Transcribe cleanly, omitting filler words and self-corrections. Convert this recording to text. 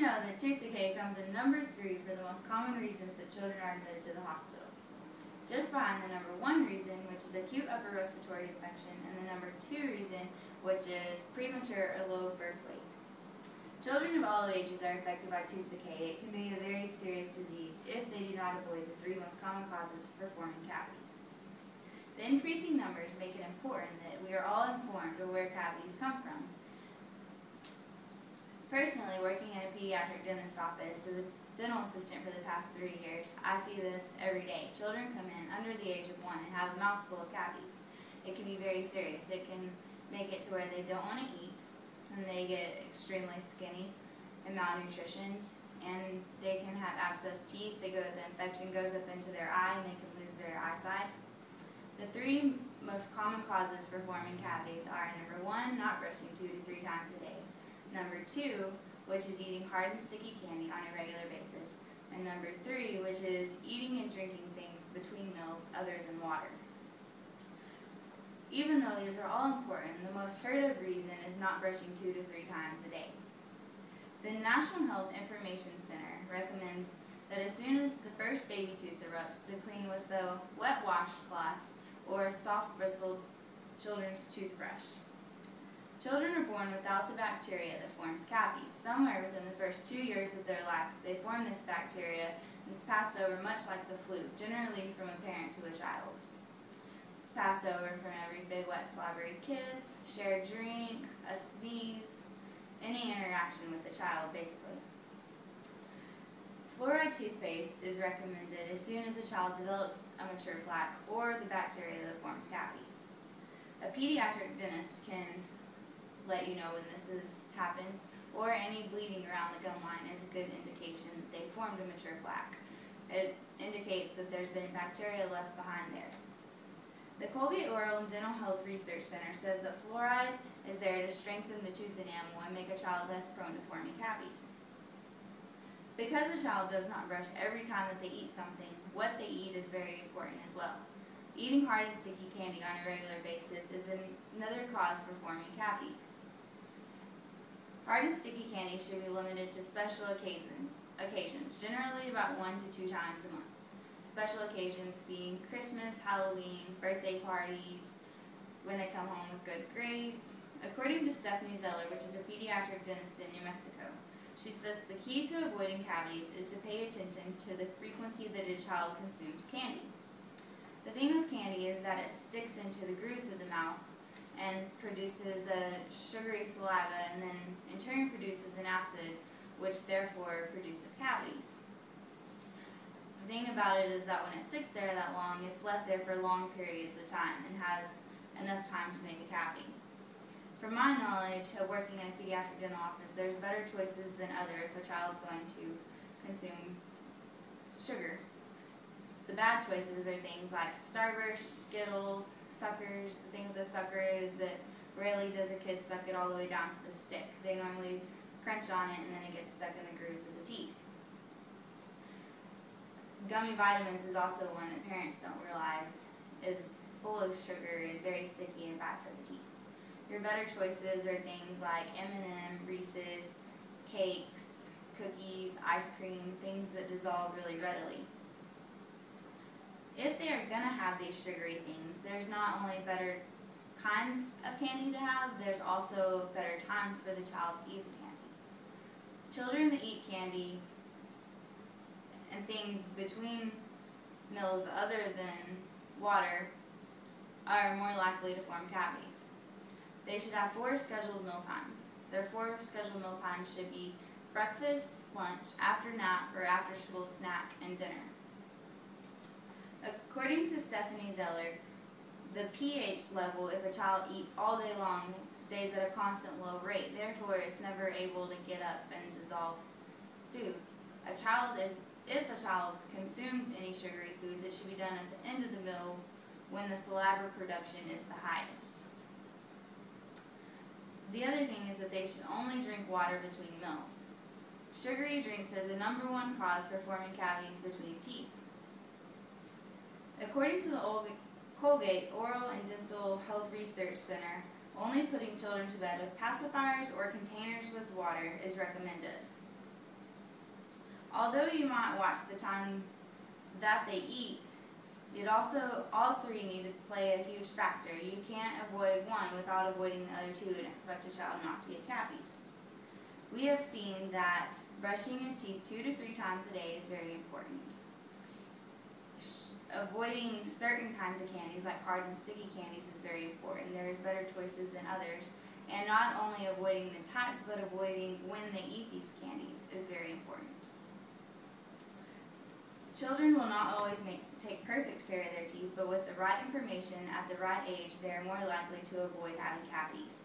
know that tooth decay comes in number 3 for the most common reasons that children are admitted to the hospital. Just behind the number 1 reason, which is acute upper respiratory infection, and the number 2 reason, which is premature or low birth weight. Children of all ages are affected by tooth decay. It can be a very serious disease if they do not avoid the 3 most common causes for forming cavities. The increasing numbers make it important that we are all informed of where cavities come from. Personally, working in a pediatric dentist office as a dental assistant for the past 3 years, I see this every day. Children come in under the age of 1 and have a mouthful of cavities. It can be very serious. It can make it to where they don't want to eat, and they get extremely skinny and malnutritioned, and they can have abscessed teeth. The infection goes up into their eye, and they can lose their eyesight. The 3 most common causes for forming cavities are number 1, not brushing 2 to 3 times a day. Number 2, which is eating hard and sticky candy on a regular basis. And number 3, which is eating and drinking things between meals other than water. Even though these are all important, the most heard of reason is not brushing 2 to 3 times a day. The National Health Information Center recommends that as soon as the first baby tooth erupts, to clean with a wet washcloth or a soft bristled children's toothbrush. Children are born without the bacteria that forms cavities. Somewhere within the first 2 years of their life, they form this bacteria, and it's passed over much like the flu, generally from a parent to a child. It's passed over from every big, wet, slobbery kiss, shared drink, a sneeze, any interaction with the child, basically. Fluoride toothpaste is recommended as soon as a child develops a mature plaque or the bacteria that forms cavities. A pediatric dentist can let you know when this has happened, or any bleeding around the gum line is a good indication that they formed a mature plaque. It indicates that there's been bacteria left behind there. The Colgate Oral and Dental Health Research Center says that fluoride is there to strengthen the tooth enamel and make a child less prone to forming cavities. Because a child does not brush every time that they eat something, what they eat is very important as well. Eating hard and sticky candy on a regular basis is another cause for forming cavities. Hard and sticky candy should be limited to special occasions, generally about 1 to 2 times a month. Special occasions being Christmas, Halloween, birthday parties, when they come home with good grades. According to Stephanie Zeller, which is a pediatric dentist in New Mexico, she says the key to avoiding cavities is to pay attention to the frequency that a child consumes candy. The thing with candy is that it sticks into the grooves of the mouth and produces a sugary saliva, and then in turn produces an acid, which therefore produces cavities. The thing about it is that when it sticks there that long, it's left there for long periods of time and has enough time to make a cavity. From my knowledge of working in a pediatric dental office, there's better choices than other if a child's going to consume sugar. The bad choices are things like Starburst, Skittles, suckers. The thing with the sucker is that rarely does a kid suck it all the way down to the stick. They normally crunch on it and then it gets stuck in the grooves of the teeth. Gummy vitamins is also one that parents don't realize is full of sugar and very sticky and bad for the teeth. Your better choices are things like M&M, Reese's, cakes, cookies, ice cream, things that dissolve really readily. If they are going to have these sugary things, there's not only better kinds of candy to have, there's also better times for the child to eat the candy. Children that eat candy and things between meals other than water are more likely to form cavities. They should have 4 scheduled meal times. Their 4 scheduled meal times should be breakfast, lunch, after nap, or after school snack, and dinner. According to Stephanie Zeller, the pH level, if a child eats all day long, stays at a constant low rate. Therefore, it's never able to get up and dissolve foods. If a child consumes any sugary foods, it should be done at the end of the meal when the saliva production is the highest. The other thing is that they should only drink water between meals. Sugary drinks are the #1 cause for forming cavities between teeth. According to the Colgate Oral and Dental Health Research Center, only putting children to bed with pacifiers or containers with water is recommended. Although you might watch the time that they eat, all three need to play a huge factor. You can't avoid one without avoiding the other two and expect a child not to get cavities. We have seen that brushing your teeth 2 to 3 times a day is very important. Avoiding certain kinds of candies, like hard and sticky candies, is very important. There's better choices than others. And not only avoiding the types, but avoiding when they eat these candies is very important. Children will not always take perfect care of their teeth, but with the right information at the right age, they are more likely to avoid having cavities.